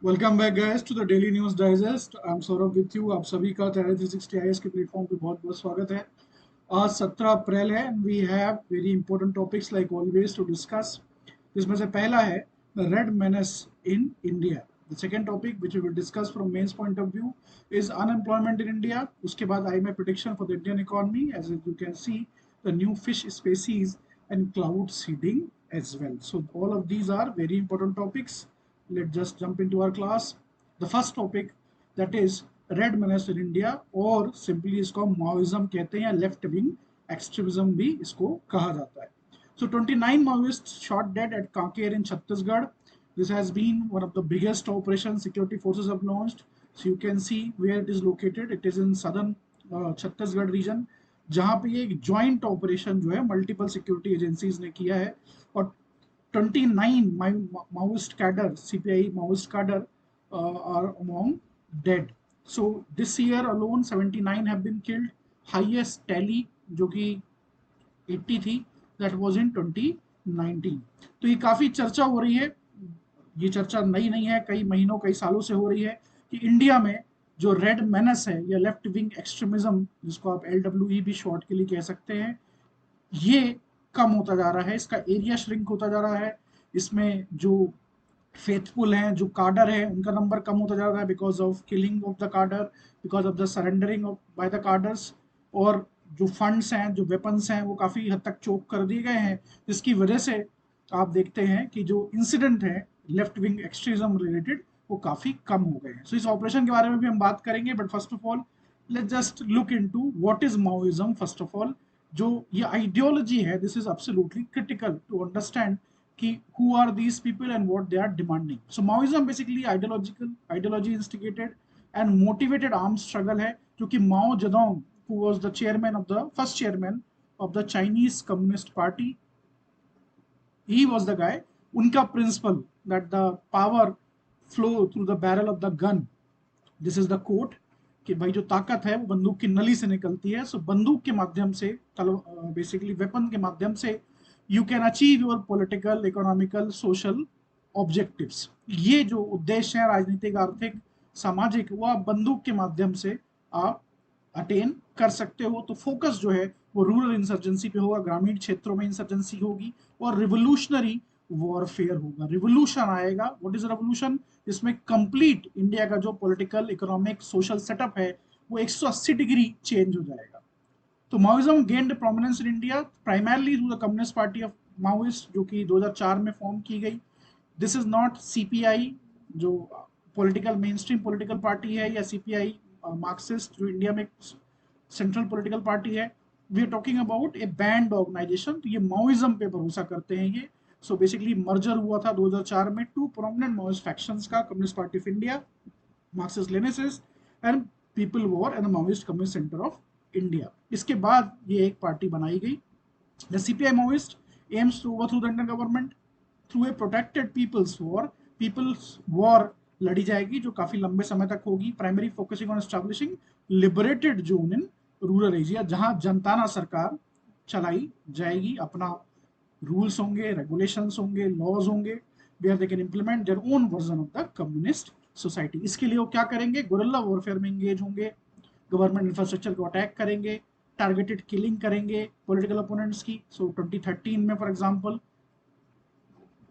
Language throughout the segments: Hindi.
Welcome back guys to the daily news digest. I am Saurabh with you. आप सभी का तेरा 360 आईएएस के प्लेटफॉर्म पे बहुत बहुत स्वागत है। आज 17 अप्रैल है and we have very important topics like always to discuss. जिसमें से पहला है the red menace in India. The second topic which we will discuss from mains point of view is unemployment in India. उसके बाद I may prediction for the Indian economy as you can see the new fish species and cloud seeding as well. So all of these are very important topics. Let's just jump into our class. The first topic, that is red menace in India, और सिंपली इसको माओइज्म कहते हैं या लेफ्ट विंग एक्सट्रीमिज्म भी इसको कहा जाता है. So 29 Maoists shot dead at Kanker in Chhattisgarh. This has been one of the biggest operations security forces have launched. So you can see where it is located. It is in southern Chhattisgarh region, जहां पे ये एक जॉइंट ऑपरेशन जो है मल्टीपल सिक्योरिटी एजेंसीज ने किया है. और 29 Maoist cadre, CPI Maoist cadre are among dead. So this year alone 79 have been killed. Highest tally जो कि 80 थी, that was in 2019. तो ये काफी चर्चा हो रही है. ये चर्चा नई नहीं है, कई महीनों कई सालों से हो रही है कि इंडिया में जो रेड मेनस है या लेफ्ट विंग एक्सट्रीमिज्म, जिसको आप LWE भी शॉर्ट के लिए कह सकते हैं, ये कम होता जा रहा है. इसका एरिया श्रिंक होता जा रहा है. इसमें जो फेथफुल हैं, जो कार्डर है, उनका नंबर कम होता जा रहा है because of killing of the cadre, because of the surrendering by the cadres. और जो फंड्स हैं, जो वेपन्स हैं, वो काफ़ी हद तक चोक कर दिए गए हैं, जिसकी वजह से आप देखते हैं कि जो इंसिडेंट है लेफ्ट विंग एक्सट्रीमिज्म रिलेटेड, वो काफ़ी कम हो गए हैं. सो इस ऑपरेशन के बारे में भी हम बात करेंगे, but first of all let's just look into what is Maoism. First of all, जो ये आइडियोलॉजी है, this is absolutely critical to understand कि who are these people and what they are demanding. So Maoism basically ideology instigated and motivated armed struggle है, जो कि Mao Zedong, who was the first chairman of the Chinese Communist Party, he was the guy. उनका principle that the power flow through the barrel of the gun. This is the quote कि भाई जो ताकत है वो बंदूक की नली से निकलती है. सो बंदूक के माध्यम से, बेसिकली वेपन के माध्यम से, you can achieve your political, economical, social objectives. ये जो उद्देश्य है राजनीतिक, आर्थिक, सामाजिक, वो आप बंदूक के माध्यम से आप अटेन कर सकते हो. तो फोकस जो है वो रूरल इंसर्जेंसी पे होगा, ग्रामीण क्षेत्रों में इंसर्जेंसी होगी, और रिवोल्यूशनरी वॉरफेयर होगा. रिवोल्यूशन आएगा. What is revolution? जिसमें कंप्लीट इंडिया का जो पॉलिटिकल, इकोनॉमिक, सोशल सेटअप है वो 180 डिग्री चेंज हो जाएगा. तो Maoism gained prominence in India primarily through the communist party of Maoist, जो कि 2004 में फॉर्म की गई. दिस इज नॉट CPI, जो political mainstream political party है, या CPI मार्क्सिस्ट, जो इंडिया में सेंट्रल पॉलिटिकल पार्टी है. We are talking about a banned organisation. तो ये माओइज्म पे भरोसा करते हैं ये. सो बेसिकली मर्जर हुआ था 2004 में टू प्रोमिनेंट माओइस्ट फैक्शंस का, communist party of India, Marxist Leninist, and people war and Maoist communist centre of India. इसके बाद ये एक पार्टी बनाई गई. The CPI Maoist aims to overthrow the Indian government through a protected people's war. People's war लड़ी जाएगी जो काफी लंबे समय तक होगी, primary focusing on establishing liberated zone in rural area, जहां जनताना सरकार चलाई जाएगी. अपना रूल्स होंगे, रेगुलेशंस होंगे, लॉज होंगे, where they can implement their own version of the communist society. इसके लिए वो क्या करेंगे? गुरिल्ला वॉरफेयर में एंगेज होंगे, गवर्नमेंट इंफ्रास्ट्रक्चर को अटैक करेंगे, टारगेटेड किलिंग करेंगे पॉलिटिकल अपोनेंट्स की. सो 2013 में for example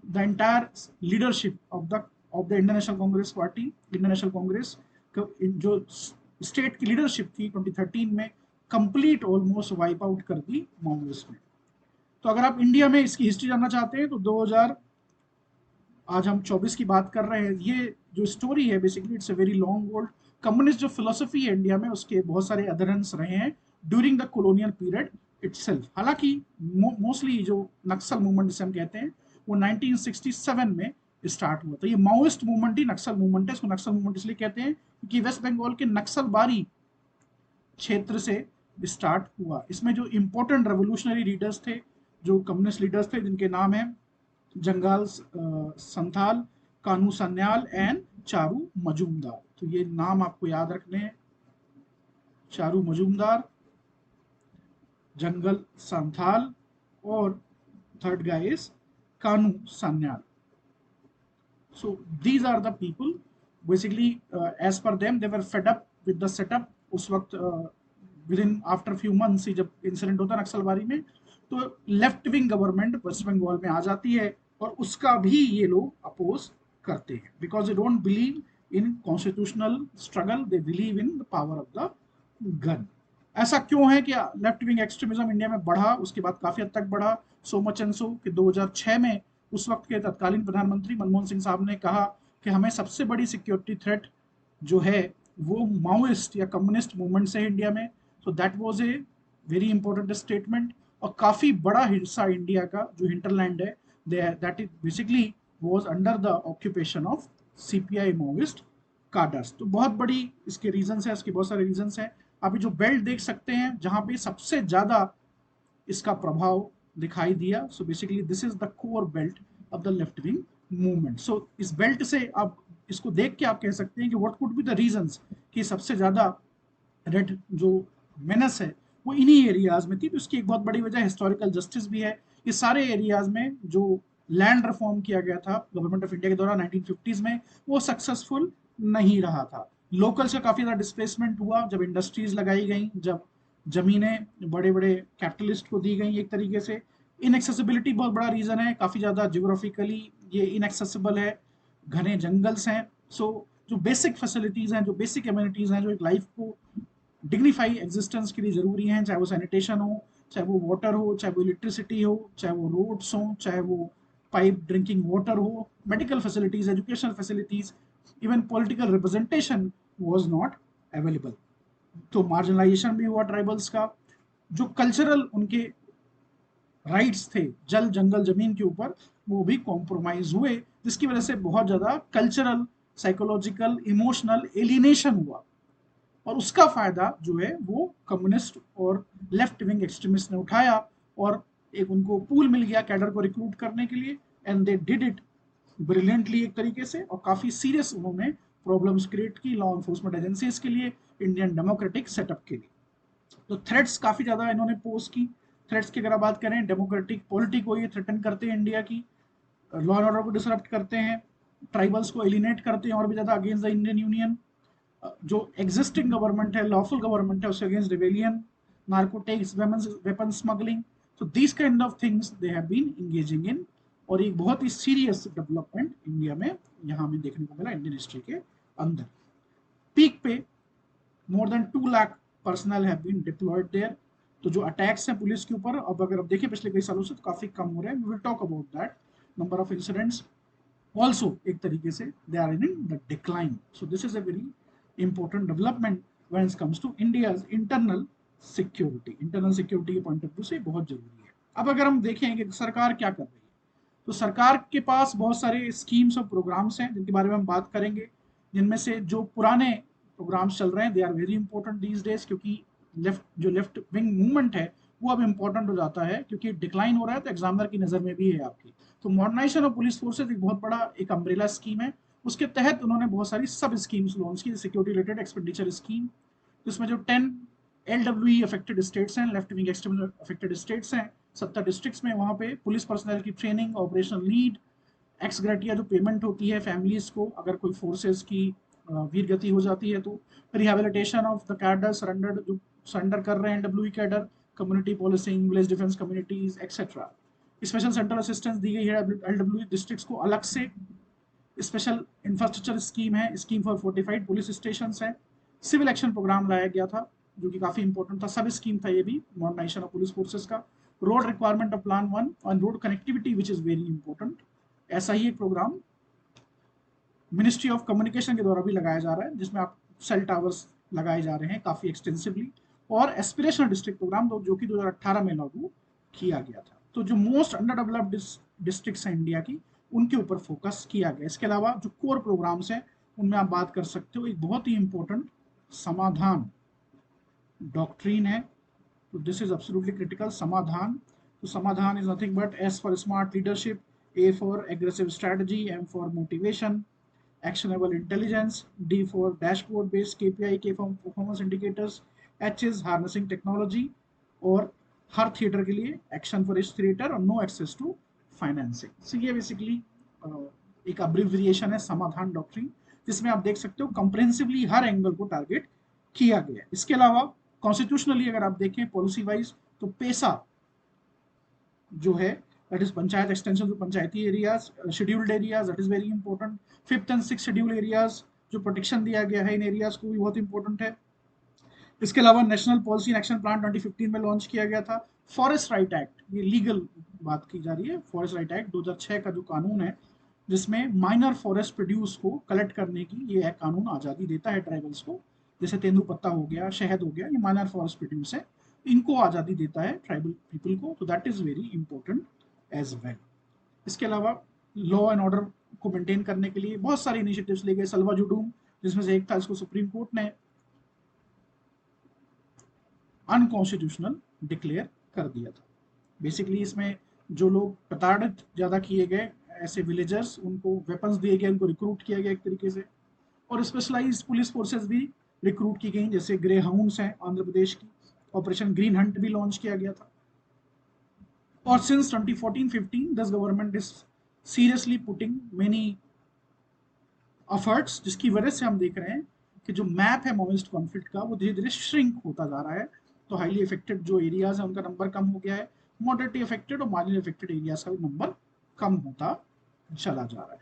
the entire leadership of the Indian National Congress Party, Indian National Congress, जो स्टेट की लीडरशिप थी 2013 में, कंप्लीट ऑलमोस्ट वाइप आउट कर दी माओइस्ट ने. तो अगर आप इंडिया में इसकी हिस्ट्री जानना चाहते हैं तो 2000, आज हम 24 की बात कर रहे हैं. ये जो स्टोरी है basically it's a very long old. Communist जो फिलोसफी है इंडिया में, उसके बहुत सारे अदरेंस रहे हैं during the colonial period itself. हालांकि मोस्टली जो नक्सल मूवमेंट जिसे हम कहते हैं, वो 1967 में स्टार्ट हुआ. तो ये माओइस्ट मूवमेंट ही नक्सल मूवमेंट है. इसको नक्सल मूवमेंट इसलिए कहते हैं कि वेस्ट बंगाल के नक्सलबारी क्षेत्र से स्टार्ट हुआ. इसमें जो इंपॉर्टेंट रेवोल्यूशनरी लीडर्स थे, जो कम्युनिस्ट लीडर्स थे, जिनके नाम है जंगाल संथाल, कानू सन्याल एंड चारू मजूमदार. तो ये नाम आपको याद रखने हैं. चारू मजूमदार, जंगल संथाल, और third guy is Kanu Sanyal. So these are the people basically as per them they were fed up with the setup. उस वक्त with in after few months ही जब इंसिडेंट होता है नक्सलबारी में, तो left wing government West Bengal में आ जाती है और उसका भी ये लोग अपोज करते हैं, because they don't believe in constitutional struggle, they believe in the power of the gun. ऐसा क्यों है कि लेफ्ट विंग एक्सट्रीमिज्म इंडिया में बढ़ा, उसके बाद काफी हद तक बढ़ा, सो मच एंड सो कि 2006 में उस वक्त के तत्कालीन प्रधानमंत्री मनमोहन सिंह साहब ने कहा कि हमें सबसे बड़ी सिक्योरिटी थ्रेट जो है वो माओइस्ट या कम्युनिस्ट मूवमेंट से है इंडिया में। So that was a very important statement. और काफी बड़ा हिस्सा इंडिया का जो हिंटरलैंड है, that is basically was under the occupation of CPI Maoist cadres. तो बहुत बड़ी इसके रीजंस है, इसके बहुत सारे रीजंस हैं। आप ये जो बेल्ट देख सकते हैं जहां पे सबसे ज्यादा इसका प्रभाव दिखाई दिया, so basically this is the core belt of the left wing movement. So इस बेल्ट से आप इसको देख के आप कह सकते हैं कि what could be the reasons कि सबसे ज्यादा रेड जो मेनस है वो इन्हीं एरियाज में थी। तो इसकी एक बहुत बड़ी वजह हिस्टोरिकल जस्टिस भी है। ये सारे एरियाज में जो लैंड रिफॉर्म किया गया था गवर्नमेंट ऑफ इंडिया के द्वारा 1950s में, वो सक्सेसफुल नहीं रहा था। लोकल्स का काफी ज्यादा डिस्प्लेसमेंट हुआ जब इंडस्ट्रीज लगाई गई, जब जमीनें बड़े बड़े कैपिटलिस्ट को दी गई एक तरीके से। इनएक्सेसिबिलिटी बहुत बड़ा रीजन है, काफी ज्यादा जियोग्राफिकली ये इनएक्सेसिबल है, घने जंगल्स हैं। सो जो बेसिक फैसिलिटीज हैं, जो बेसिक कम्युनिटीज हैं, जो एक लाइफ को डिग्निफाई एग्जिस्टेंस के लिए जरूरी हैं, चाहे वो सैनिटेशन हो, चाहे वो वाटर हो, चाहे वो इलेक्ट्रिसिटी हो, चाहे वो रोड्स हो, चाहे वो पाइप ड्रिंकिंग वाटर हो, medical facilities, educational facilities, even political representation was not available. तो मार्जिनलाइजेशन भी हुआ ट्राइबल्स का। जो कल्चरल उनके राइट्स थे जल जंगल जमीन के ऊपर, वो भी कॉम्प्रोमाइज हुए, जिसकी वजह से बहुत ज्यादा कल्चरल, साइकोलॉजिकल, इमोशनल एलिनेशन हुआ। और उसका फायदा जो है वो कम्युनिस्ट और लेफ्ट विंग एक्सट्रीमिस्ट ने उठाया, और एक उनको पूल मिल गया कैडर को रिक्रूट करने के लिए, and they did it brilliantly एक तरीके से। और काफी सीरियस उन्होंने प्रॉब्लम्स क्रिएट की लॉ एनफोर्समेंट एजेंसीज के लिए, इंडियन डेमोक्रेटिक सेटअप के लिए। तो थ्रेट्स काफी ज्यादा इन्होंने पोस्ट की। थ्रेट्स की अगर आप बात करें, डेमोक्रेटिक पॉलिटी को ये थ्रेटन करते हैं इंडिया की, लॉ एंड ऑर्डर को डिसरप्ट करते हैं, ट्राइबल्स को एलिनेट करते हैं और भी ज्यादा अगेंस्ट द इंडियन यूनियन। जो एग्जिस्टिंग गवर्नमेंट है, लॉफुल गवर्नमेंट है, उसके against rebellion, narcotics, weapon smuggling. So these kind of things they have been engaging in. और एक बहुत ही सीरियस डेवलपमेंट इंडिया में यहाँ हमें देखने को मिला इंडियन हिस्ट्री के अंदर। पीक पे more than 2 lakh personnel have been deployed there. तो जो अटैक्स हैं पुलिस के ऊपर, अब अगर आप देखिए पिछले कई सालों से, तो काफी कम हो रहे हैं। We will talk about that. Number of incidents also एक तरीके से they are in the decline. So this is a very important development when it comes to India's internal security. Internal security के point of view से बहुत जरूरी है। अब अगर हम देखें कि सरकार क्या कर रही है, तो सरकार के पास बहुत सारे स्कीम्स और प्रोग्राम्स हैं जिनके बारे में हम बात करेंगे। जिनमें से जो पुराने प्रोग्राम्स चल रहे हैं, they are very important these days, क्योंकि लेफ्ट विंग मूवमेंट है वो अब इंपॉर्टेंट हो जाता है, क्योंकि डिक्लाइन हो रहा है, तो एग्जामिनर की नजर में भी है आपकी। तो मॉडर्नाइजेशन ऑफ पुलिस फोर्सेज एक बहुत बड़ा एक अम्ब्रेला स्कीम है। उसके तहत उन्होंने बहुत सारी सब स्कीम्स लॉन्च की, सिक्योरिटी रिलेटेड एक्सपेंडिचर स्कीम, जिसमें जो 10 LWE अफेक्टेड स्टेट्स हैं, left wing extremism affected states हैं, 70 डिस्ट्रिक्ट्स में, वहाँ पे पुलिस पर्सनल की training, operational need, x gratia जो पेमेंट होती है फैमिलीज को अगर कोई फोर्सेज की वीर गति हो जाती है, तो rehabilitation of the cadre surrender, जो सरेंडर कर रहे हैं W cadre, community policing, village defence communities etcetera. Special central assistance दी गई है LWE डिस्ट्रिक्ट्स को अलग से। स्पेशल इंफ्रास्ट्रक्चर स्कीम है, scheme for fortified police station है। सिविल एक्शन प्रोग्राम लाया गया था जो कि काफी इंपॉर्टेंट था, सब स्कीम था ये भी मॉडर्नाइजेशन ऑफ पुलिस फोर्सेस का। Road requirement of plan 1 on road connectivity which is very important. ऐसा ही एक प्रोग्राम मिनिस्ट्री ऑफ कम्युनिकेशन के द्वारा भी लगाया जा रहा है, जिसमें आप सेल टावर्स लगाए जा रहे हैं काफी एक्सटेंसिवली। और एस्पिरेशनल डिस्ट्रिक्ट प्रोग्राम जो कि 2018 में लागू किया गया था। तो जो मोस्ट अंडर डेवलप्ड डिस्ट्रिक्ट्स हैं इंडिया की, उनके ऊपर फोकस किया गया। इसके अलावा जो कोर प्रोग्राम्स हैं उनमें आप बात कर सकते हो, एक बहुत ही इंपॉर्टेंट समाधान डॉक्ट्रीन है। तो दिस इज एब्सोल्युटली क्रिटिकल। समाधान, तो समाधान is nothing but S for smart leadership, A for aggressive strategy, M for motivation, actionable intelligence, D for dashboard based KPI, K for performance indicators, H is harnessing technology, और हर थिएटर के लिए एक्शन फॉर इच थिएटर और नो एक्सेस टू फाइनेंसिंग। सो ये बेसिकली एक अब्रिविएशन है समाधान डॉक्ट्रिन। जिसमें आप देख सकते हो कंप्रेहेंसिवली हर एंगल को टारगेट किया गया है। इसके अलावा कॉन्स्टिट्यूशनली अगर आप देखें पॉलिसी वाइज, तो पेसा जो है that is panchayat extension to पंचायती areas, scheduled areas, that is very important. Fifth and six schedule areas जो प्रोटेक्शन दिया गया है इन एरियाज को भी बहुत इंपॉर्टेंट है। इसके अलावा national policy and action plan 2015 में लॉन्च किया गया था। फॉरेस्ट राइट एक्ट, ये लीगल बात की जा रही है, फॉरेस्ट राइट एक्ट 2006 का जो कानून है जिसमें माइनर फॉरेस्ट प्रोड्यूस को कलेक्ट करने की ये कानून आज़ादी देता है ट्राइबल्स को, जैसे तेंदुपत्ता हो गया, शहद हो गया, ये माइनर फॉरेस्ट प्रोड्यूस है, इनको आज़ादी देता है ट्राइबल पीपल को, तो that is very important as well. इसके अलावा लॉ एंड ऑर्डर को मेंटेन करने के लिए बहुत सारे इनिशिएटिव्स लिए गए, सलवा जुडूम जिसमें से एक था, इसको सुप्रीम कोर्ट ने अनकॉन्स्टिट्यूशनल डिक्लेयर कर दिया था। बेसिकली इसमें जो लोग प्रताड़ित ज़्यादा किए गए ऐसे विलेजर्स, उनको वेपन्स दिए गए, उनको रिक्रूट किया गया एक तरीके से, और स्पेशलाइज पुलिस फोर्सेस भी रिक्रूट की गई, जैसे ग्रे हाउंड्स हैं आंध्र प्रदेश की, ऑपरेशन ग्रीन हंट भी लॉन्च किया गया था। और since 2014-15 this government is seriously putting many efforts, जिसकी वजह से हम देख रहे हैं कि जो मैप है माओइस्ट कॉन्फ्लिक्ट का वो धीरे धीरे श्रिंक होता जा रहा है। तो हाईली इफेक्टेड जो एरियाज है उनका नंबर कम हो गया है, मॉडरेटली इफेक्टेड और मार्जिनली इफेक्टेड एरियाज का भी नंबर कम होता चला जा रहा है।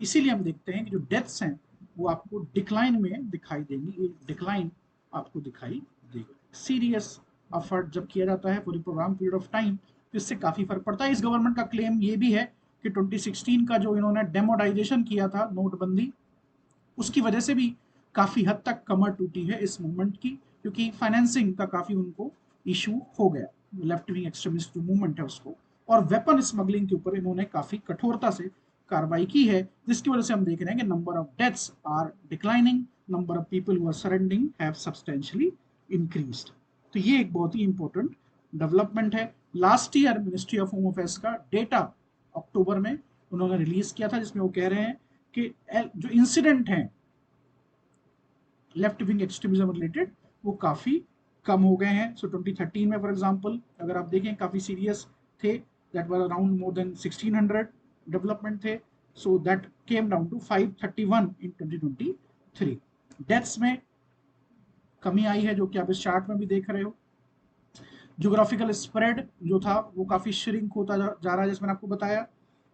इसीलिए हम देखते हैं कि जो डेथ्स हैं वो आपको डिक्लाइन में दिखाई देंगी, ये डिक्लाइन आपको दिखाई देगा। सीरियस एफर्ट जब किया जाता है for programme period of time तो इससे काफी फर्क पड़ता है। इस गवर्नमेंट का क्लेम ये भी है कि 2016 का जो इन्होंने डेमोडाइजेशन किया था, नोटबंदी, उसकी वजह से भी काफी हद तक कमर टूटी है इस मूवमेंट की, क्योंकि फाइनेंसिंग का काफी उनको इशू हो गया, लेफ्ट विंग एक्सट्रीमिस्ट जो मूवमेंट है उसको, और वेपन स्मगलिंग के ऊपर इन्होंने काफी कठोरता से कार्रवाई की है, जिसकी वजह से हम देख रहे हैं कि number of deaths are declining, number of people who are surrendering have substantially increased. तो ये एक बहुत ही इंपॉर्टेंट डेवलपमेंट है। Last year ministry of home affairs का डेटा अक्टूबर में उन्होंने रिलीज किया था, जिसमें वो कह रहे हैं कि जो इंसिडेंट हैं लेफ्ट विंग एक्सट्रीमिज्म रिलेटेड वो काफी कम हो गए हैं। सो 2013 में फॉर एग्जांपल अगर आप देखें काफी सीरियस थे, that was around more than 1600 development थे, so that came down to 531 in 2023। Deaths में कमी आई है जो कि आप इस चार्ट में भी देख रहे हो। ज्योग्राफिकल स्प्रेड जो था वो काफी श्रिंक होता जा रहा है, जैसे मैंने आपको बताया,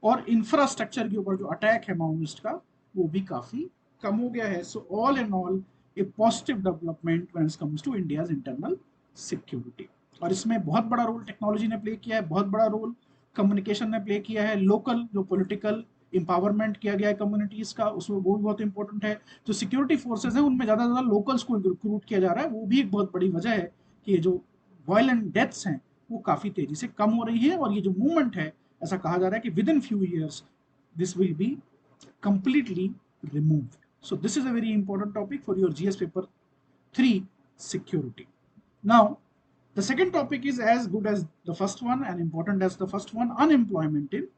और इंफ्रास्ट्रक्चर के ऊपर जो अटैक है माओइस्ट का वो भी काफी कम हो गया है। So all in all a positive development when it comes to India's internal security. और इसमें बहुत बड़ा रोल टेक्नोलॉजी ने प्ले किया है, बहुत बड़ा रोल कम्युनिकेशन ने प्ले किया है, लोकल जो पॉलिटिकल एम्पावरमेंट किया गया है कम्युनिटीज का उसमें वो भी बहुत इंपॉर्टेंट है। जो सिक्योरिटी फोर्सेज हैं उनमें ज्यादा से ज्यादा लोकल्स को रिक्रूट किया जा रहा है, वो भी एक बहुत बड़ी वजह है कि ये जो वायलेंट डेथ्स हैं वो काफी तेजी से कम हो रही है। और ये जो मूवमेंट है ऐसा कहा जा रहा है कि with in few years this will be completely removed. So this is a very important topic for your GS paper 3 security. Now the second topic is as good as the first one and important as the first one, unemployment in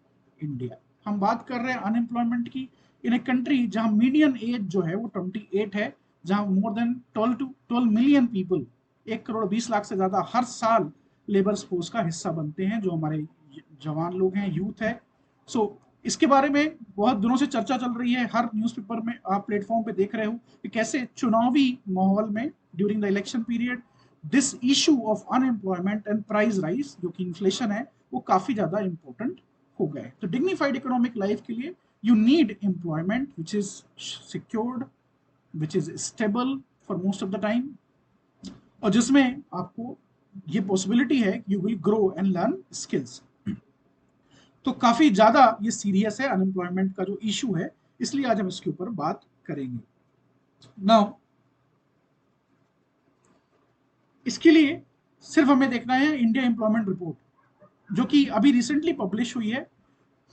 India. हम बात कर रहे हैं अनएम्प्लॉयमेंट की इन ए कंट्री जहां मीडियन एज जो है वो 28 है, जहां more than 12 million people, 1 crore 20 lakh से ज्यादा हर साल लेबर फोर्स का हिस्सा बनते हैं, जो हमारे जवान लोग हैं, यूथ है। सो इसके बारे में बहुत दिनों से चर्चा चल रही है, हर न्यूज़पेपर में आप प्लेटफॉर्म पे देख रहे हो कि कैसे चुनावी माहौल में during the election period this issue of unemployment and price rise जो कि इन्फ्लेशन है वो काफी ज्यादा इंपॉर्टेंट हो गए। तो डिग्निफाइड इकोनॉमिक लाइफ के लिए you need employment which is secured, which is stable for most of the time, और जिसमें आपको ये पॉसिबिलिटी है you will grow and learn skills. तो काफी ज्यादा ये सीरियस है अनएम्प्लॉयमेंट का जो इशू है, इसलिए आज हम इसके ऊपर बात करेंगे। नाउ इसके लिए सिर्फ हमें देखना है इंडिया एम्प्लॉयमेंट रिपोर्ट जो कि अभी रिसेंटली पब्लिश हुई है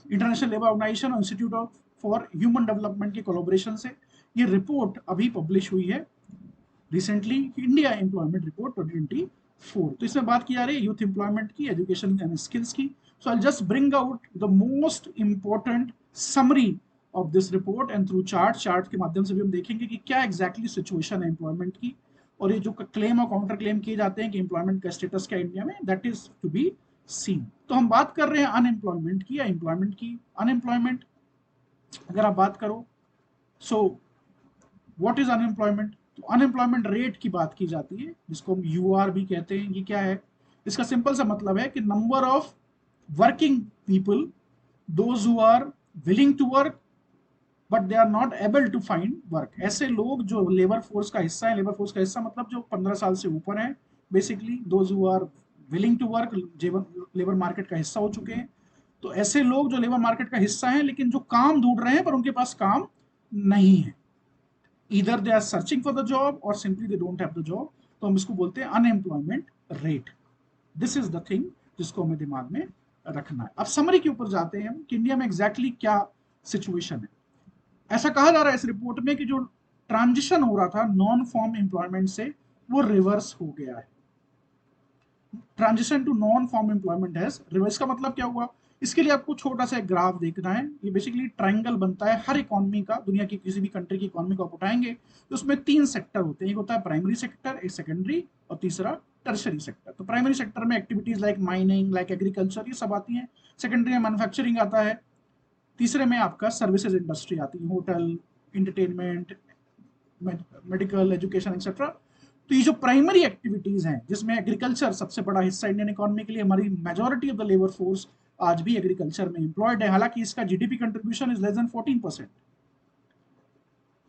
इंटरनेशनल लेबर ऑर्गेनाइजेशन और institute of for human development के कोलैबोरेशन से। ये रिपोर्ट अभी पब्लिश हुई है रिसेंटली, इंडिया एम्प्लॉयमेंट रिपोर्ट 2024। तो इसमें बात की जा रही है यूथ एम्प्लॉयमेंट की, एजुकेशन एंड स्किल्स की। So I just bring out the most important summary of this report and through chart के माध्यम से भी हम देखेंगे कि क्या एग्जैक्टली सिचुएशन है एम्प्लॉयमेंट की, और ये जो क्लेम और काउंटर क्लेम किए जाते हैं कि एम्प्लॉयमेंट का स्टेटस क्या इंडिया में, that is to be seen. तो हम बात कर रहे हैं अनएम्प्लॉयमेंट की या एम्प्लॉयमेंट की। अनएम्प्लॉयमेंट अगर आप बात करो सो व्हाट इज अनएम्प्लॉयमेंट? तो अनएम्प्लॉयमेंट रेट की बात की जाती है, जिसको हम यूआर भी कहते हैं। ये क्या है? इसका सिंपल सा मतलब है कि number of working people, those who are willing to work but they are not able to find work. ऐसे लोग जो लेबर फोर्स का हिस्सा है, लेबर फोर्स का हिस्सा मतलब जो 15 साल से ऊपर है, basically those who are willing to work, labour market का हिस्सा हो चुके हैं। तो ऐसे लोग जो लेबर मार्केट का हिस्सा हैं लेकिन जो काम ढूंढ रहे हैं पर उनके पास काम नहीं है, either they are searching for the job और simply they don't have the job, तो हम इसको बोलते हैं unemployment rate. This is the thing जिसको हमें दिमाग में रखना है। अब समरी के ऊपर जाते हैं कि इंडिया में एग्जैक्टली क्या सिचुएशन है। ऐसा कहा जा रहा है इस रिपोर्ट में कि जो ट्रांजिशन हो रहा था नॉन फॉर्म एम्प्लॉयमेंट से, वो रिवर्स हो गया है। Transition to non farm employment है रिवर्स। का मतलब क्या हुआ? इसके लिए आपको छोटा सा एक ग्राफ देखना है। ये बेसिकली ट्रायंगल बनता है हर इकोनॉमी का, दुनिया की किसी भी कंट्री की इकोनॉमी को आप उठाएंगे तो उसमें 3 सेक्टर होते हैं। एक होता है प्राइमरी सेक्टर, एक सेकेंडरी और तीसरा टर्शरी सेक्टर। तो प्राइमरी सेक्टर में activities like mining, like agriculture, ये सब आती हैं। सेकेंडरी में मैन्युफैक्चरिंग आता है। तीसरे में आपका सर्विसेज इंडस्ट्री आती है, hotel, entertainment, medical, education etcetera. तो ये जो प्राइमरी एक्टिविटीज हैं जिसमें एग्रीकल्चर सबसे बड़ा हिस्सा इंडियन इकोनॉमी के लिए, हमारी majority of the labour force आज भी एग्रीकल्चर में एम्प्लॉयड है, हालांकि इसका GDP contribution is less than 14%।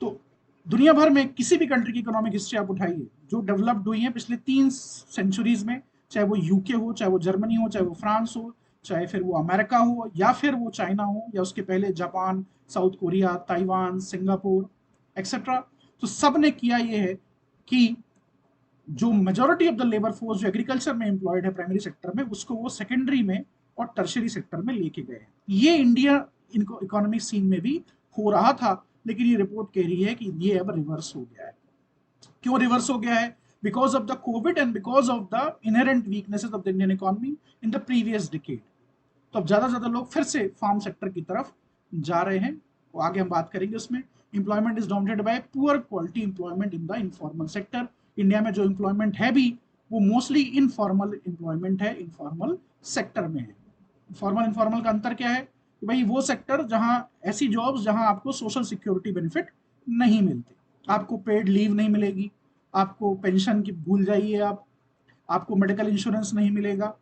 तो दुनिया भर में किसी भी कंट्री की इकोनॉमिक हिस्ट्री आप उठाइए जो डेवलप्ड हुई है पिछले 3 सेंचुरीज में, चाहे वो यूके हो, चाहे वो जर्मनी हो, चाहे वो फ्रांस हो, चाहे फिर वो अमेरिका हो, या फिर वो चाइना हो, या उसके पहले Japan, south Korea, Taiwan, Singapore etcetera. तो सब ने किया ये है कि जो majority of the labour force जो एग्रीकल्चर में एम्प्लॉयड है प्राइमरी सेक्टर में, उसको वो सेकेंडरी में और टर्शरी सेक्टर में लेके गए हैं। ये इंडिया इनको इकोनॉमिक सीन में भी हो रहा था, लेकिन ये रिपोर्ट कह रही है कि ये अब रिवर्स हो गया है। क्यों रिवर्स हो गया है? Because of the Covid and because of the inherent weaknesses of the Indian economy in the previous decade. तो अब ज्यादा से ज्यादा लोग फिर से फार्म सेक्टर की तरफ जा रहे हैं, वो आगे हम बात करेंगे उसमें। Employment is dominated by poor quality employment in the informal sector. India में जो इंप्लॉयमेंट है भी वो मोस्टली इनफॉर्मल इंप्लॉयमेंट है, इनफॉर्मल सेक्टर में है। फॉर्मल इनफॉर्मल का अंतर क्या है? कि भाई वो सेक्टर जहां, ऐसी जॉब्स जहां आपको सोशल सिक्योरिटी बेनिफिट नहीं मिलते, आपको पेड लीव नहीं मिलेगी, आपको पेंशन की भूल जाइए आप, आपको मेडिकल इंश्योरेंस नहीं मिलेगा,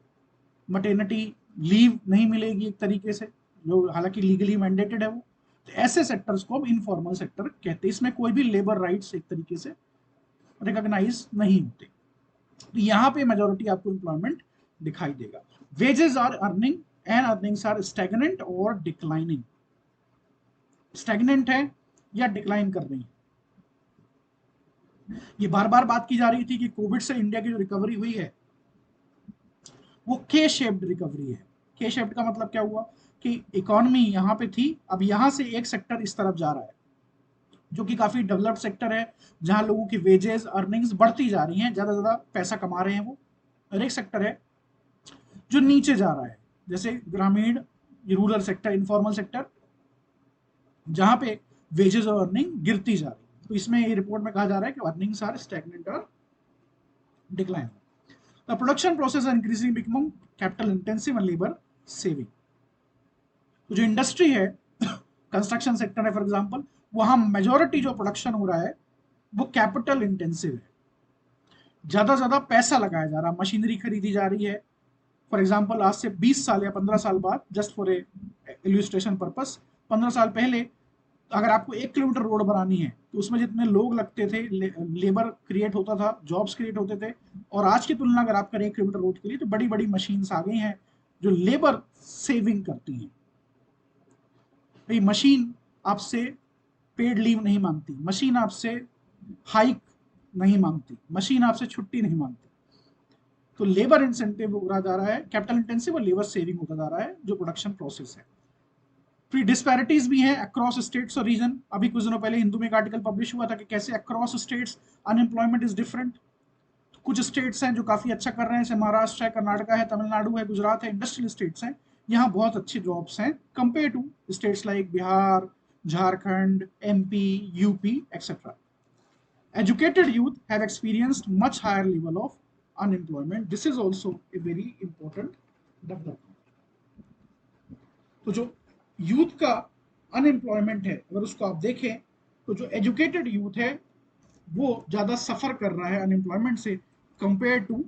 मटर्निटी लीव नहीं मिलेगी एक तरीके से, जो हालांकि लीगली मैंडेटेड है वो। तो ऐसे सेक्टर्स को हम इनफॉर्मल सेक्टर कहते हैं। इसमें कोई भी लेबर राइट्स एक तरीके से रिकॉग्नाइज नहीं होते। तो यहाँ पे मेजोरिटी आपको एम्प्लॉयमेंट दिखाई देगा। Wages are earning and earnings are stagnant और डिक्लाइनिंग। स्टैग्नेंट है या डिक्लाइन कर रही है। ये बार बार बात की जा रही थी कि कोविड से इंडिया की जो रिकवरी हुई है वो के शेप्ड रिकवरी है। के शेप्ड का मतलब क्या हुआ? कि इकोनॉमी यहाँ पे थी, अब यहाँ से एक सेक्टर इस तरफ जा रहा है जो कि काफी डेवलप्ड सेक्टर है, जहां लोगों की वेजेस अर्निंग्स बढ़ती जा रही हैं, ज्यादा ज्यादा पैसा कमा रहे हैं वो। और एक सेक्टर है जो नीचे जा रहा है, जैसे ग्रामीण, रूरल सेक्टर, इनफॉर्मल सेक्टर, जहां पे वेजेस और अर्निंग गिरती जा रही है। तो इसमें ये रिपोर्ट में कहा जा रहा है कि अर्निंग्स आर स्टैग्नेंट और decline. The production process are increasing becoming capital intensive and labour saving. तो जो इंडस्ट्री है, कंस्ट्रक्शन सेक्टर है फॉर एग्जांपल, वहां मेजोरिटी जो प्रोडक्शन हो रहा है वो कैपिटल इंटेंसिव है, ज्यादा ज्यादा पैसा लगाया जा रहा है, मशीनरी खरीदी जा रही है। फॉर एग्जाम्पल आज से 20 साल या 15 साल बाद, जस्ट फॉर ए इल्यूस्ट्रेशन पर्पस, 15 साल पहले अगर आपको 1 किलोमीटर रोड बनानी है तो उसमें जितने लोग लगते थे, लेबर क्रिएट होता था, जॉब्स क्रिएट होते थे, और आज की तुलना अगर आप करें 1 किलोमीटर रोड के लिए तो बड़ी बड़ी मशीन्स आ गई हैं जो लेबर सेविंग करती हैं। भाई मशीन आपसे पेड लीव नहीं मांगती, मशीन आपसे हाइक नहीं मांगती, मशीन आपसे छुट्टी नहीं मांगती। तो लेबर इंसेंटिव हो जा रहा है, कैपिटल इंटेंसिव और लेबर सेविंग होता जा रहा है जो प्रोडक्शन प्रोसेस है। फिर डिस्पैरिटीज भी हैं अक्रॉस स्टेट्स और रीजन। अभी कुछ दिनों पहले हिंदू में एक आर्टिकल पब्लिश हुआ था कि कैसे across states unemployment is different. कुछ स्टेट्स हैं जो काफी अच्छा कर रहे हैं, जैसे महाराष्ट्र है, कर्नाटका है, तमिलनाडु है, गुजरात है, इंडस्ट्रियल स्टेट्स हैं, यहाँ बहुत अच्छी जॉब्स हैं compare to states like Bihar, Jharkhand, MP, UP etcetera. Educated youth have experienced much higher level of unemployment. This is also a very important development. तो जो यूथ का अनएम्प्लॉयमेंट है, अगर उसको आप देखें तो जो एजुकेटेड यूथ है वो ज्यादा सफर कर रहा है अनएम्प्लॉयमेंट से compare to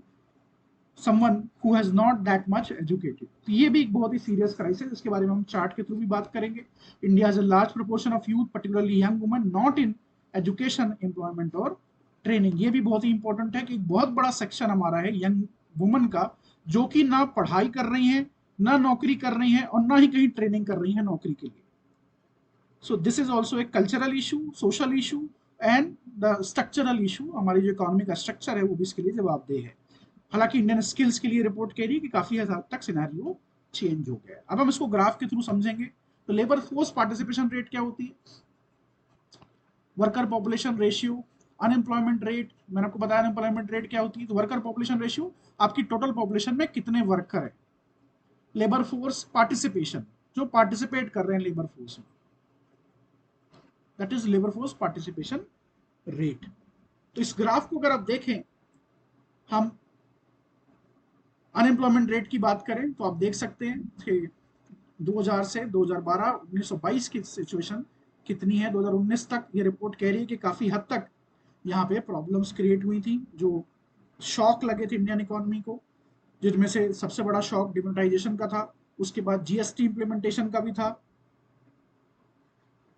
someone who has not that much educated. तो ये भी एक बहुत ही सीरियस क्राइसिस, इसके बारे में हम चार्ट के थ्रू भी बात करेंगे. India has a large proportion of youth, particularly young women, not in education, employment और ट्रेनिंग. ये भी बहुत ही इंपॉर्टेंट है कि एक बहुत बड़ा सेक्शन हमारा है यंग वुमेन का, जो कि ना पढ़ाई कर रही है, ना नौकरी कर रही है, और ना ही कहीं ट्रेनिंग कर रही है नौकरी के लिए. So this is also a cultural issue, social issue and the structural issue. हमारी जो इकोनॉमी का स्ट्रक्चर है वो भी इसके लिए जवाबदेह है. हालांकि इंडियन स्किल्स के लिए रिपोर्ट कह रही है कि काफी हद तक सिनेरियो चेंज हो गया है. अब हम इसको ग्राफ के थ्रू समझेंगे. तो लेबर फोर्स पार्टिसिपेशन रेट क्या होती है, worker population ratio, unemployment rate. मैंने आपको बताया अनएम्प्लॉयमेंट रेट क्या होती है. तो वर्कर पॉपुलेशन रेशियो, आपकी टोटल पॉपुलेशन में कितने वर्कर है. लेबर फोर्स पार्टिसिपेशन, जो पार्टिसिपेट कर रहे हैं लेबर फोर्स में, that is labour force participation rate. तो इस ग्राफ को अगर आप देखें, हम अनएम्प्लॉयमेंट रेट की बात करें तो आप देख सकते हैं कि 2000 से 2012 1922 की सिचुएशन कितनी है 2019 तक. ये रिपोर्ट कह रही है कि काफी हद तक यहाँ पे प्रॉब्लम्स क्रिएट हुई थी, जो शॉक लगे थे इंडियन इकोनॉमी को, जिसमें से सबसे बड़ा शॉक डिमोनेटाइजेशन का था, उसके बाद जीएसटी इंप्लीमेंटेशन का भी था.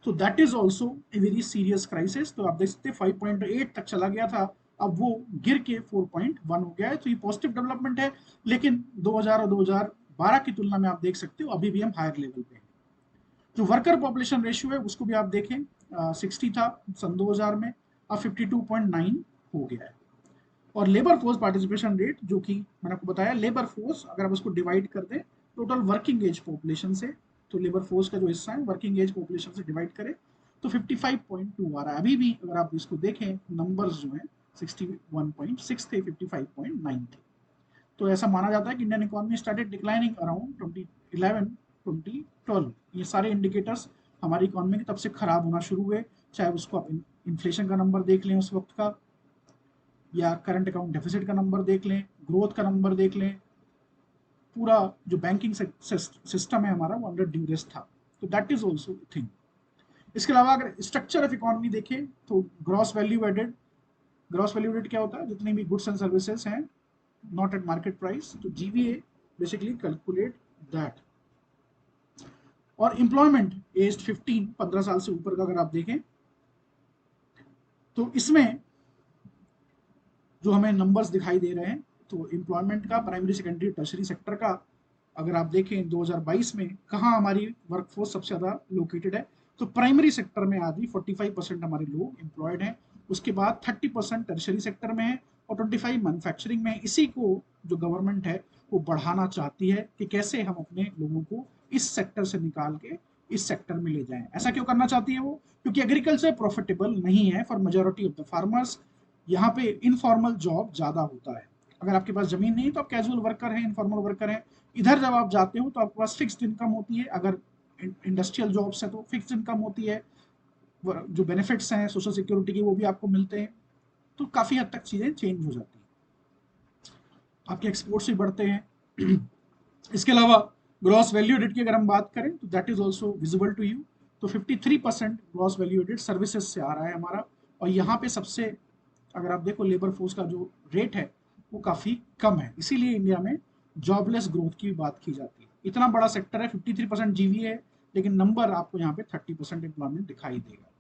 तो that is also a very serious crisis. तो आप देख सकते हैं 5.8 तक चला गया था, अब वो गिर के 4.1 हो गया है. तो ये पॉजिटिव डेवलपमेंट है, लेकिन 2000 और 2012 की तुलना में आप देख सकते हो अभी भी हम हायर लेवल पे हैं. जो वर्कर पॉपुलेशन रेशियो है उसको भी आप देखें, 60 था सन 2000 में, अब 52.9 हो गया है. और लेबर फोर्स पार्टिसिपेशन रेट, जो कि मैंने आपको बताया, लेबर फोर्स अगर आप उसको डिवाइड कर दें टोटल वर्किंग एज पॉपुलेशन से, तो लेबर फोर्स का जो हिस्सा है वर्किंग एज पॉपुलेशन से डिवाइड करें तो 55.2 आ रहा है. अभी भी अगर आप इसको देखें नंबर्स जो हैं 61.6 थे, 55.9 थे. तो ऐसा माना जाता है कि Indian economy started declining around 2011 2012. ये सारे इंडिकेटर्स हमारी इकोनॉमी की तब से खराब होना शुरू हुए, चाहे उसको आप इन्फ्लेशन का नंबर देख लें उस वक्त का, या करंट अकाउंट डेफिसिट का नंबर देख लें, ग्रोथ का नंबर देख लें. पूरा जो बैंकिंग सिस्टम है हमारा वो अंडर ड्यूरेस था. तो दैट इज ऑल्सो थिंग. इसके अलावा अगर स्ट्रक्चर ऑफ इकोनॉमी देखें तो gross value added, gross value added क्या होता है, जितनी भी गुड्स एंड सर्विसेज हैं नॉट एट मार्केट प्राइस, तो जीवीए बेसिकली कैलकुलेट दैट. और एम्प्लॉयमेंट एज 15 साल से ऊपर का अगर आप देखें तो इसमें जो हमें नंबर्स दिखाई दे रहे हैं, तो एम्प्लॉयमेंट का प्राइमरी सेकेंडरी टर्शरी सेक्टर का अगर आप देखें 2022 में कहाँ हमारी वर्कफोर्स सबसे ज़्यादा लोकेटेड है, तो प्राइमरी सेक्टर में आदि 45% हमारे लोग एम्प्लॉयड हैं. उसके बाद 30% टर्शरी सेक्टर में है और 25 मैन्युफैक्चरिंग में है. इसी को जो गवर्नमेंट है वो बढ़ाना चाहती है कि कैसे हम अपने लोगों को इस सेक्टर से निकाल के इस सेक्टर में ले जाएं. ऐसा क्यों करना चाहती है वो, क्योंकि एग्रीकल्चर प्रॉफिटेबल नहीं है for majority of the farmers. यहाँ पे इनफॉर्मल जॉब ज्यादा होता है. अगर आपके पास जमीन नहीं तो आप कैजुअल वर्कर हैं, इनफॉर्मल वर्कर हैं. इधर जब आप जाते हो तो आपके पास फिक्स्ड इनकम होती है, अगर इंडस्ट्रियल जॉब्स है तो फिक्स्ड इनकम होती है, जो बेनिफिट्स हैं सोशल सिक्योरिटी के वो भी आपको मिलते हैं. तो काफी हद तक चीजें चेंज हो जाती हैं, आपके एक्सपोर्ट्स भी बढ़ते हैं. इसके अलावा ग्रॉस वैल्यू एडेड की अगर हम बात करें तो that is also visible to you. तो 53% ग्रॉस वैल्यू एडेड सर्विसेज से आ रहा है हमारा. और यहाँ पे सबसे अगर आप देखो लेबर फोर्स का जो रेट है वो काफ़ी कम है, इसीलिए इंडिया में जॉबलेस ग्रोथ की बात की जाती है. इतना बड़ा सेक्टर है, 53% जीवीए है, लेकिन नंबर आपको यहाँ पे 30% एम्प्लॉयमेंट दिखाई देगा.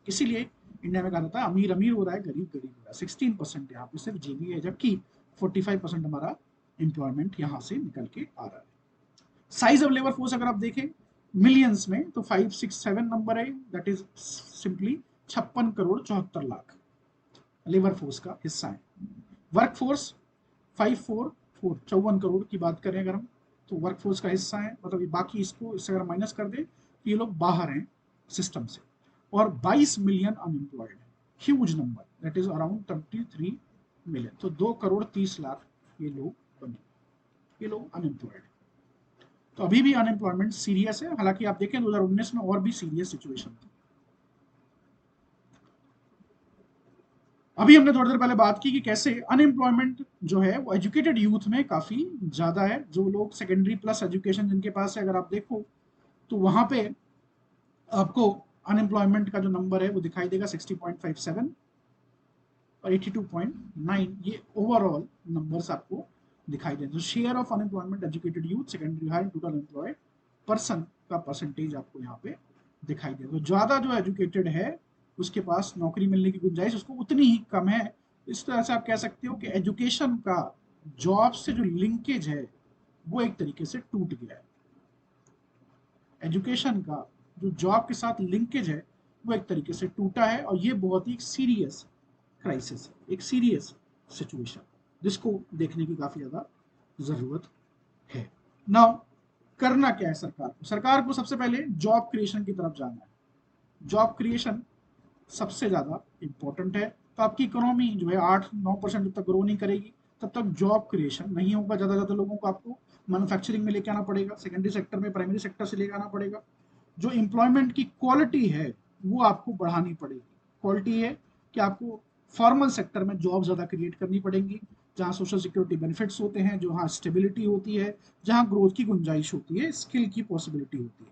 इसीलिए इंडिया में कहा जाता है अमीर अमीर हो रहा है, गरीब गरीब हो रहा है. 16% यहाँ पे सिर्फ जीवीए है, जबकि 45% हमारा एम्प्लॉयमेंट यहाँ से निकल के आ रहा है. साइज ऑफ लेबर फोर्स अगर आप देखें मिलियंस में तो 567 नंबर है, that is simply 56 crore 74 lakh labour force का हिस्सा है. वर्क फोर्स 544 54 करोड़ की बात करें अगर हम, तो वर्क फोर्स का हिस्सा है, मतलब बाकी इसको इससे अगर माइनस कर दें तो ये लोग बाहर हैं सिस्टम से. और 22 मिलियन अनएम्प्लॉयड है, huge number, that is around 33 million. तो 2 करोड़ 30 लाख ये लोग बने, ये लोग अनएम्प्लॉयड. तो अभी भी अनएम्प्लॉयमेंट सीरियस है, हालांकि आप देखें 2019 में और भी सीरियस सिचुएशन थी. अभी हमने थोड़ी देर पहले बात की कि कैसे अनएम्प्लॉयमेंट जो है वो एजुकेटेड यूथ में काफी ज्यादा है. जो लोग सेकेंडरी प्लस एजुकेशन जिनके पास है अगर आप देखो तो वहां पे आपको अनएम्प्लॉयमेंट का जो नंबर है वो दिखाई देगा 60.57 और 82.9, ये ओवरऑल नंबर्स आपको दिखाई देंगे। तो share of unemployment educated youth secondary higher total employed person का परसेंटेज आपको यहाँ पे दिखाई देगा। तो ज्यादा जो एजुकेटेड है उसके पास नौकरी मिलने की गुंजाइश उसको उतनी ही कम है। इस तरह से आप कह सकते हो कि एजुकेशन का जॉब से जो लिंकेज है वो एक तरीके से टूट गया है। एजुकेशन का जो जॉब के साथ लिंकेज है वो एक तरीके से टूटा है, और ये बहुत ही सीरियस क्राइसिस है, एक सीरियस सिचुएशन जिसको देखने की काफी ज्यादा जरूरत है। नाउ करना क्या है सरकार को? सरकार को सबसे पहले जॉब क्रिएशन की तरफ जाना है। जॉब क्रिएशन सबसे ज्यादा इंपॉर्टेंट है। तो आपकी इकोनॉमी जो है 8-9% जब तक ग्रो नहीं करेगी तब तक जॉब क्रिएशन नहीं होगा। ज्यादा ज्यादा लोगों को आपको मैन्युफैक्चरिंग में लेके आना पड़ेगा, सेकेंडरी सेक्टर में, प्राइमरी सेक्टर से लेके आना पड़ेगा। जो एम्प्लॉयमेंट की क्वालिटी है वो आपको बढ़ानी पड़ेगी। क्वालिटी है कि आपको फॉर्मल सेक्टर में जॉब ज्यादा क्रिएट करनी पड़ेंगी, जहां सोशल सिक्योरिटी बेनिफिट्स होते हैं, जहां स्टेबिलिटी होती है, जहां ग्रोथ की गुंजाइश होती है, स्किल की पॉसिबिलिटी होती है।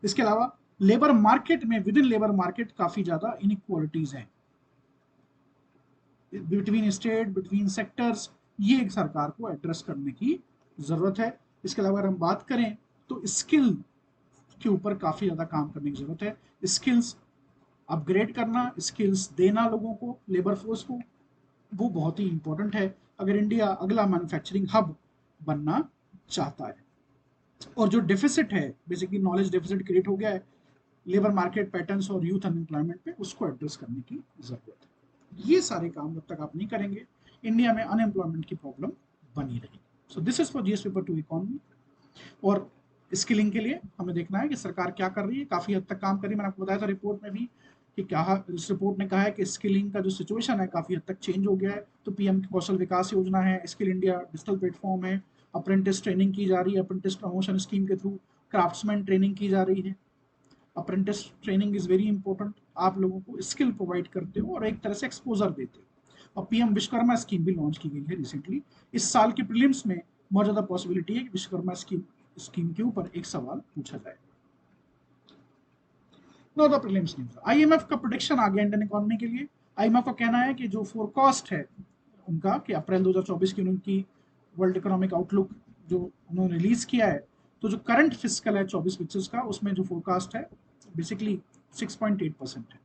इसके अलावा लेबर मार्केट में, विद इन लेबर मार्केट काफी ज्यादा इनइक्वालिटीज हैं बिटवीन स्टेट, बिटवीन सेक्टर्स। ये एक सरकार को एड्रेस करने की जरूरत है। इसके अलावा अगर हम बात करें तो स्किल के ऊपर काफी ज्यादा काम करने की जरूरत है। स्किल्स अपग्रेड करना, स्किल्स देना लोगों को, लेबर फोर्स को, वो बहुत ही इंपॉर्टेंट है अगर इंडिया अगला मैन्युफैक्चरिंग हब बनना चाहता है। और जो डेफिसिट है, बेसिकली नॉलेज डेफिसिट क्रिएट हो गया है लेबर मार्केट पैटर्न्स और यूथ अनएम्प्लॉयमेंट पे, उसको एड्रेस करने की जरूरत है। ये सारे काम जब तक आप नहीं करेंगे इंडिया में अनएम्प्लॉयमेंट की प्रॉब्लम बनी रहेगी। So this is for GS paper 2 economy. और स्किलिंग के लिए हमें देखना है कि सरकार क्या कर रही है। काफी हद तक काम कर रही है। मैंने आपको बताया था रिपोर्ट में भी कि क्या, इस रिपोर्ट ने कहा है कि स्किलिंग का जो सिचुएशन है काफी हद तक चेंज हो गया है। तो पीएम कौशल विकास योजना है, स्किल इंडिया डिजिटल प्लेटफॉर्म है, अप्रेंटिस ट्रेनिंग की जा रही है, अप्रेंटिस प्रमोशन स्कीम के थ्रू क्राफ्ट्समैन ट्रेनिंग की जा रही है। Apprentice training is very important. आप लोगों को स्किल प्रोवाइड करते हो और एक तरह से एक्सपोजर देते हो। और पीएम विश्वकर्मा स्कीम भी लॉन्च की गई है रिसेंटली। इस साल के प्रीलिम्स में बहुत ज्यादा पॉसिबिलिटी है कि विश्वकर्मा स्कीम के ऊपर एक सवाल पूछा जाए। Know the prelims news. IMF का प्रेडिक्शन आ गया इंडियन इकोनॉमी के लिए। आईएमएफ का कहना है कि जो फोरकास्ट है उनका, कि अप्रैल 2024 की उनकी वर्ल्ड इकोनॉमिक आउटलुक जो उन्होंने रिलीज किया है, तो जो करंट फिस्कल है 24-25 का, उसमें जो फोरकास्ट है बेसिकली 6.8% है।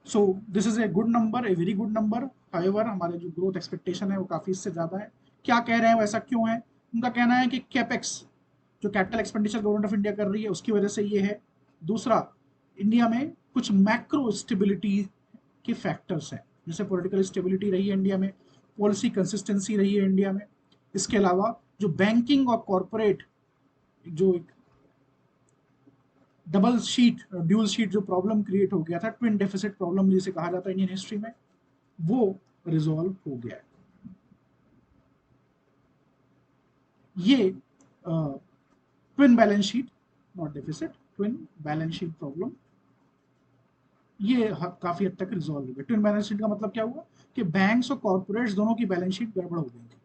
So this is a good number, a very good number. However हमारे जो ग्रोथ एक्सपेक्टेशन है वो काफी इससे ज्यादा है। क्या कह रहे हैं, वैसा क्यों है? उनका कहना है कि कैपेक्स, जो capital expenditure government of India कर रही है, उसकी वजह से ये है। दूसरा, इंडिया में कुछ मैक्रो स्टेबिलिटी के फैक्टर्स हैं, जैसे पॉलिटिकल स्टेबिलिटी रही है इंडिया में, पॉलिसी कंसिस्टेंसी रही है इंडिया में। इसके अलावा जो बैंकिंग और कॉरपोरेट जो एक डबल शीट, ड्यूल शीट जो प्रॉब्लम क्रिएट हो गया था, ट्विन डेफिसिट प्रॉब्लम जिसे कहा जाता है इंडियन हिस्ट्री में, वो रिजॉल्व हो गया है। ये twin balance sheet, not deficit, twin balance sheet problem, ये काफी हद तक रिजॉल्व हो गया। ट्विन बैलेंस शीट का मतलब क्या हुआ कि बैंक्स और कॉर्पोरेट्स दोनों की बैलेंस शीट गड़बड़ हो गई थी।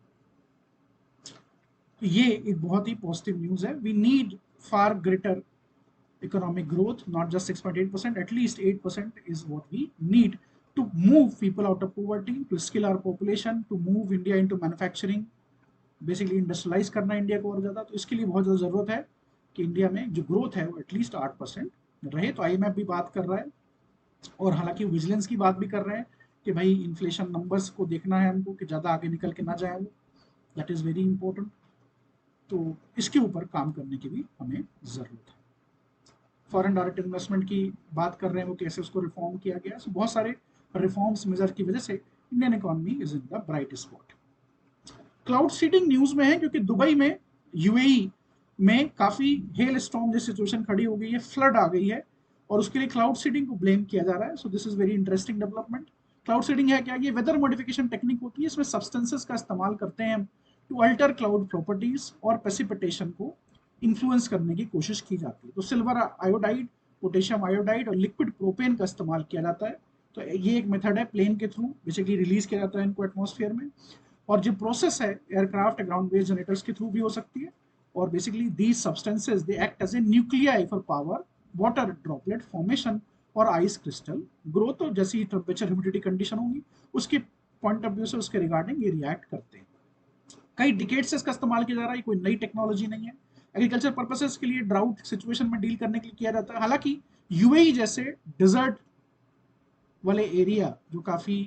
तो ये एक बहुत ही पॉजिटिव न्यूज है। We need far greater economic growth, not just 6.8%, at least 8% is what we need to move people out of poverty, to skill our population, to move India into manufacturing, basically industrialize करना इंडिया को और ज़्यादा। तो इसके लिए बहुत ज़्यादा ज़रूरत है कि इंडिया में जो ग्रोथ है वो एटलीस्ट 8% रहे। तो आईएमएफ भी बात कर रहा है, और हालांकि विजिलेंस की बात भी कर रहे हैं कि भाई इन्फ्लेशन नंबर्स को देखना है हमको कि ज़्यादा आगे निकल के ना जाए वो, दैट इज़ वेरी इंपॉर्टेंट। तो इसके ऊपर काम करने की भी हमें ज़रूरत है। फॉरेन डायरेक्ट इन्वेस्टमेंट की बात कर रहे हैं, वो कैसे उसको रिफॉर्म किया गया। सो बहुत सारे रिफॉर्म्स मेजर की वजह से Indian economy is in the bright spot. Cloud seeding news में है क्योंकि दुबई में, यूएई में काफी हेल स्टॉर्म जैसी सिचुएशन खड़ी हो गई है, फ्लड आ गई है, और उसके लिए क्लाउड सीडिंग को ब्लेम किया जा रहा है। So this is very interesting development. Cloud seeding है क्या? ये वेदर मॉडिफिकेशन टेक्निक होती है। इसमें सब्सटेंसेस का इस्तेमाल करते हैं हम टू अल्टर क्लाउड प्रॉपर्टीज और प्रेसिपिटेशन को इन्फ्लुएंस करने की कोशिश की जाती है। तो सिल्वर आयोडाइड, पोटेशियम आयोडाइड और लिक्विड प्रोपेन का इस्तेमाल किया जाता है। तो ये एक मेथड है, प्लेन के थ्रू बेसिकली रिलीज किया जाता है इनको एटमॉस्फेयर में। और जो प्रोसेस है एयरक्राफ्ट ग्राउंड बेस्ड जनरेटर्स के थ्रू भी हो सकती है। और basically these substances they act as a nuclei for power water droplet formation और आइस क्रिस्टल ग्रोथ। तो जैसी टेम्परेचर ह्यूमिडिटी कंडीशन होंगी उसके पॉइंट ऑफ व्यू से उसके रिगार्डिंग ये रिएक्ट करते हैं। कई डिकेड से इसका इस्तेमाल किया जा रहा है, कोई नई टेक्नोलॉजी नहीं है। एग्रीकल्चर पर्पसेस के लिए ड्राउट सिचुएशन में डील करने के लिए किया जाता है। हालांकि यूएई जैसे डिजर्ट वाले एरिया जो काफ़ी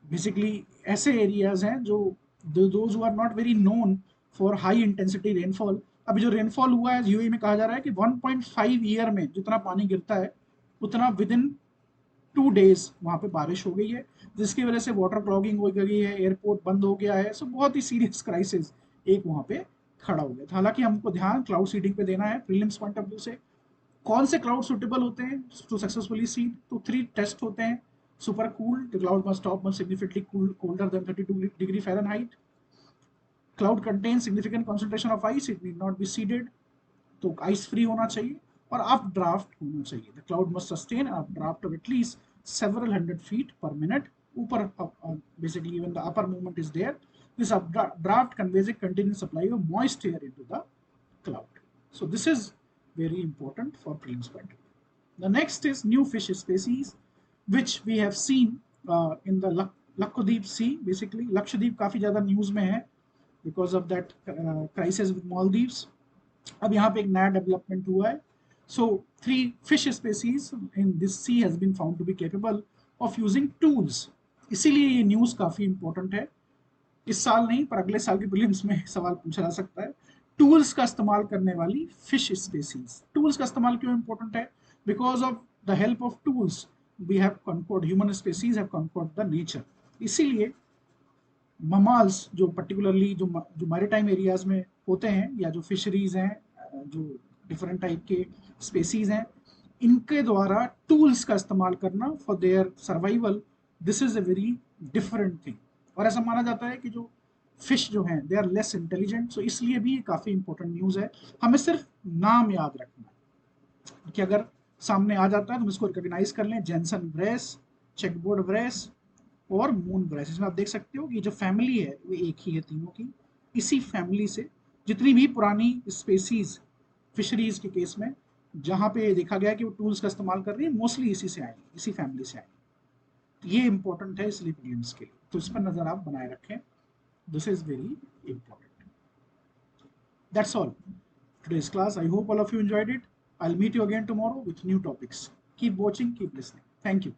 बेसिकली ऐसे एरियाज हैं जो those who are not very known for high intensity rainfall, अभी जो रेनफॉल हुआ है यूएई में कहा जा रहा है कि 1.5 ईयर में जितना पानी गिरता है उतना विद इन 2 डेज वहाँ पे बारिश हो गई है, जिसकी वजह से वाटर क्लॉगिंग हो गई है, एयरपोर्ट बंद हो गया है। सो बहुत ही सीरियस क्राइसिस एक वहाँ पे खड़ा हो गया था। हालांकि हमको ध्यान क्लाउड सीडिंग पे देना है प्रीलिम्स पॉइंट ऑफ व्यू से। कौन से क्लाउड सुटेबल होते हैं टू सक्सेसफुली सीड? तो 3 टेस्ट होते हैं। Super cool, the cloud must top must significantly cool colder than 32 degree Fahrenheit. Cloud contain significant concentration of ice, it need not be seeded, तो आइस फ्री होना चाहिए। और अप ड्राफ्ट होना चाहिए, the cloud must sustain updraft of at least several hundred feet per minute ऊपर। basically when the upper movement is there, this draft conveys a continuous supply of moist air into the cloud. So this is very important for prelims point. The next is new fish species which we have seen in the Lakshadweep Sea. Basically Lakshadweep काफी ज्यादा न्यूज में है because of that crisis with Maldives. अब यहाँ पे एक नया डेवलपमेंट हुआ है। So 3 fish species in this sea has been found to be capable of using tools. इसीलिए ये न्यूज काफी इंपॉर्टेंट है। इस साल नहीं पर अगले साल की प्रीलिम्स में सवाल पूछा जा सकता है। टूल्स का इस्तेमाल करने वाली फिश स्पेसीज। टूल्स का इस्तेमाल क्यों इंपॉर्टेंट है? Because of the help of tools we have conquered, human species have conquered the nature. इसीलिए ममाल्स जो पर्टिकुलरली जो मैरीटाइम एरियाज में होते हैं या जो फिशरीज हैं, जो डिफरेंट टाइप के स्पेसीज हैं, इनके द्वारा टूल्स का इस्तेमाल करना for their survival, this is a very different thing. और ऐसा माना जाता है कि जो फिश जो हैं दे आर लेस इंटेलिजेंट। सो इसलिए भी ये काफ़ी इंपॉर्टेंट न्यूज़ है। हमें सिर्फ नाम याद रखना है कि अगर सामने आ जाता है तो हम इसको रिकॉग्नाइज कर लें। जेंसन ब्रेस, चेकबोर्ड ब्रेस और मून ब्रेस। इसमें आप देख सकते हो कि जो फैमिली है वो एक ही है तीनों की। इसी फैमिली से जितनी भी पुरानी स्पेसीज फिशरीज के केस में जहाँ पे देखा गया कि वो टूल्स का इस्तेमाल कर रही है, मोस्टली इसी से आएंगे, इसी फैमिली से आएंगे। ये इंपॉर्टेंट है इसलिए प्रीलिम्स के लिए, तो इस पर नजर आप बनाए रखें। This is very important. That's all today's class. I hope all of you enjoyed it. I'll meet you again tomorrow with new topics. Keep watching, keep listening. Thank you.